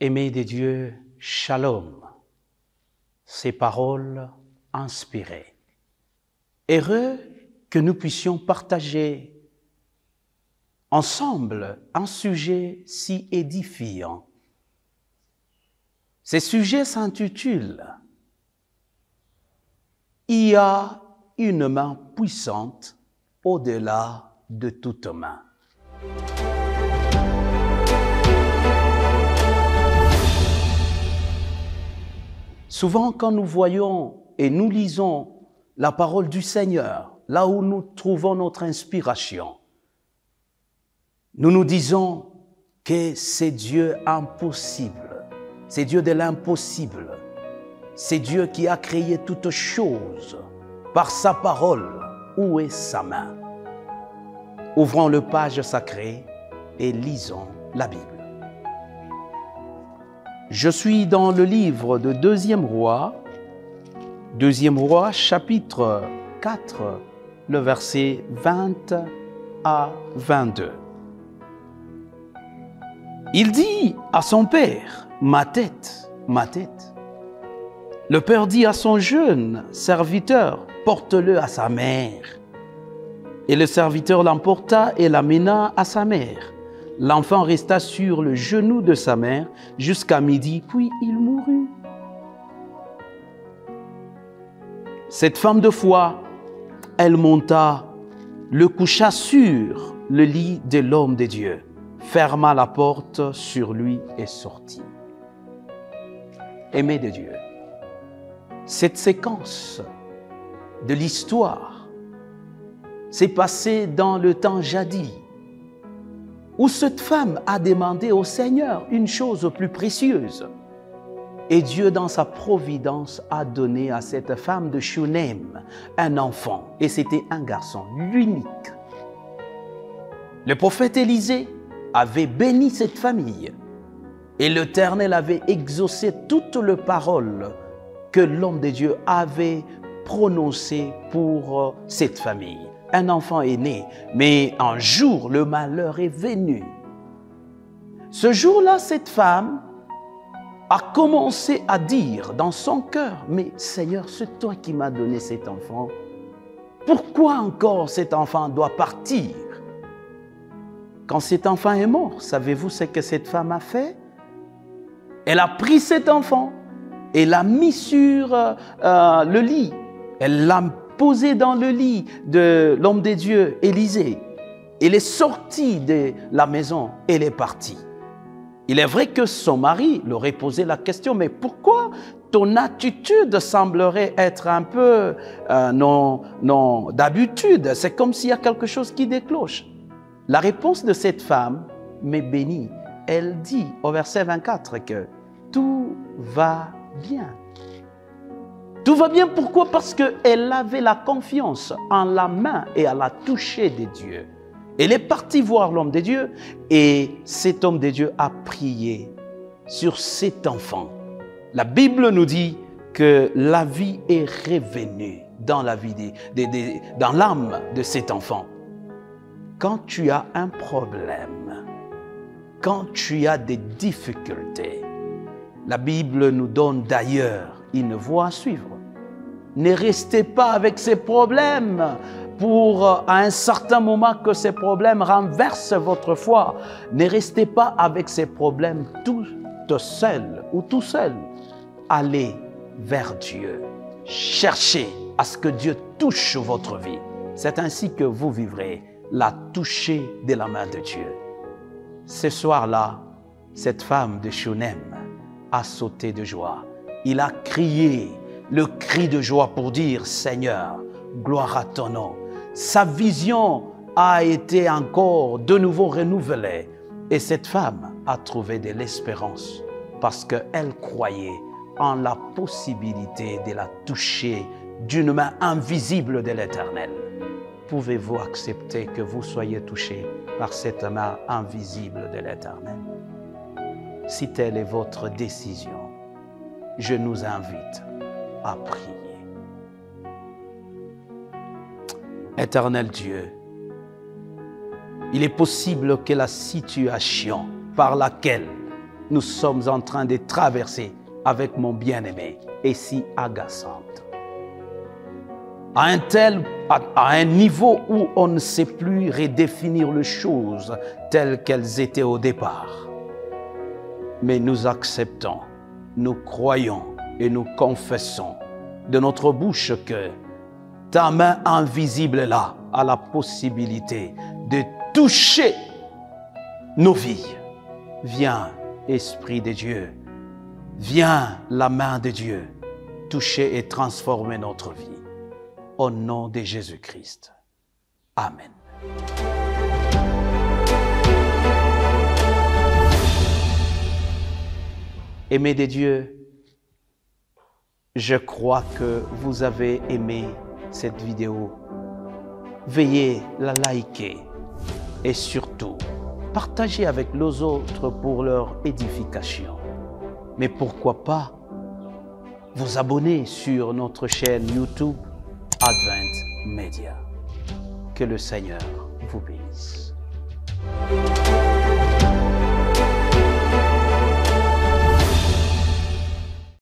Aimés de Dieu, shalom, ces paroles inspirées. Heureux que nous puissions partager ensemble un sujet si édifiant. Ce sujet s'intitule « Il y a une main puissante au-delà de toute main ». Souvent, quand nous voyons et nous lisons la parole du Seigneur, là où nous trouvons notre inspiration, nous nous disons que c'est Dieu impossible, c'est Dieu de l'impossible, c'est Dieu qui a créé toutes choses par sa parole. Où est sa main? Ouvrons le page sacrée et lisons la Bible. Je suis dans le livre de Deuxième Roi chapitre 4, le verset 20 à 22. Il dit à son père, « Ma tête, ma tête. » Le père dit à son jeune serviteur, « Porte-le à sa mère. » Et le serviteur l'emporta et l'amena à sa mère. L'enfant resta sur le genou de sa mère jusqu'à midi, puis il mourut. Cette femme de foi, elle monta, le coucha sur le lit de l'homme de Dieu, ferma la porte sur lui et sortit. Aimés de Dieu, cette séquence de l'histoire s'est passée dans le temps jadis, où cette femme a demandé au Seigneur une chose plus précieuse. Et Dieu, dans sa providence, a donné à cette femme de Shunem un enfant. Et c'était un garçon, l'unique. Le prophète Élisée avait béni cette famille. Et l'Éternel avait exaucé toutes les paroles que l'homme de Dieu avait prononcées pour cette famille. Un enfant est né, mais un jour, le malheur est venu. Ce jour-là, cette femme a commencé à dire dans son cœur, « Mais Seigneur, c'est toi qui m'as donné cet enfant. Pourquoi encore cet enfant doit partir ?» Quand cet enfant est mort, savez-vous ce que cette femme a fait? Elle a pris cet enfant et l'a mis sur le lit. Elle l'a posé dans le lit de l'homme de Dieu, Élisée. Elle est sortie de la maison, elle est partie. Il est vrai que son mari leur aurait posé la question, mais pourquoi ton attitude semblerait être un peu non d'habitude? C'est comme s'il y a quelque chose qui décloche. La réponse de cette femme m'est bénie. Elle dit au verset 24 que tout va bien. Tout va bien, pourquoi? Parce qu'elle avait la confiance en la main et à la toucher de Dieu. Elle est partie voir l'homme de Dieu et cet homme de Dieu a prié sur cet enfant. La Bible nous dit que la vie est revenue dans la vie dans l'âme de cet enfant. Quand tu as un problème, quand tu as des difficultés, la Bible nous donne d'ailleurs une voie à suivre. Ne restez pas avec ces problèmes pour à un certain moment que ces problèmes renversent votre foi. Ne restez pas avec ces problèmes tout seul ou tout seul. Allez vers Dieu. Cherchez à ce que Dieu touche votre vie. C'est ainsi que vous vivrez la toucher de la main de Dieu. Ce soir-là, cette femme de Shunem a sauté de joie. Il a crié le cri de joie pour dire « Seigneur, gloire à ton nom ». Sa vision a été encore de nouveau renouvelée et cette femme a trouvé de l'espérance parce qu'elle croyait en la possibilité de la toucher d'une main invisible de l'Éternel. Pouvez-vous accepter que vous soyez touché par cette main invisible de l'Éternel? Si telle est votre décision, je nous invite à prier. Éternel Dieu, il est possible que la situation par laquelle nous sommes en train de traverser avec mon bien-aimé est si agaçante. À un niveau où on ne sait plus redéfinir les choses telles qu'elles étaient au départ. Mais nous acceptons, nous croyons et nous confessons de notre bouche que ta main invisible là a la possibilité de toucher nos vies. Viens, Esprit de Dieu, viens, la main de Dieu, toucher et transformer notre vie. Au nom de Jésus-Christ. Amen. Aimés de Dieu, je crois que vous avez aimé cette vidéo. Veuillez la liker et surtout partagez avec les autres pour leur édification. Mais pourquoi pas vous abonner sur notre chaîne YouTube Advent Media. Que le Seigneur vous bénisse.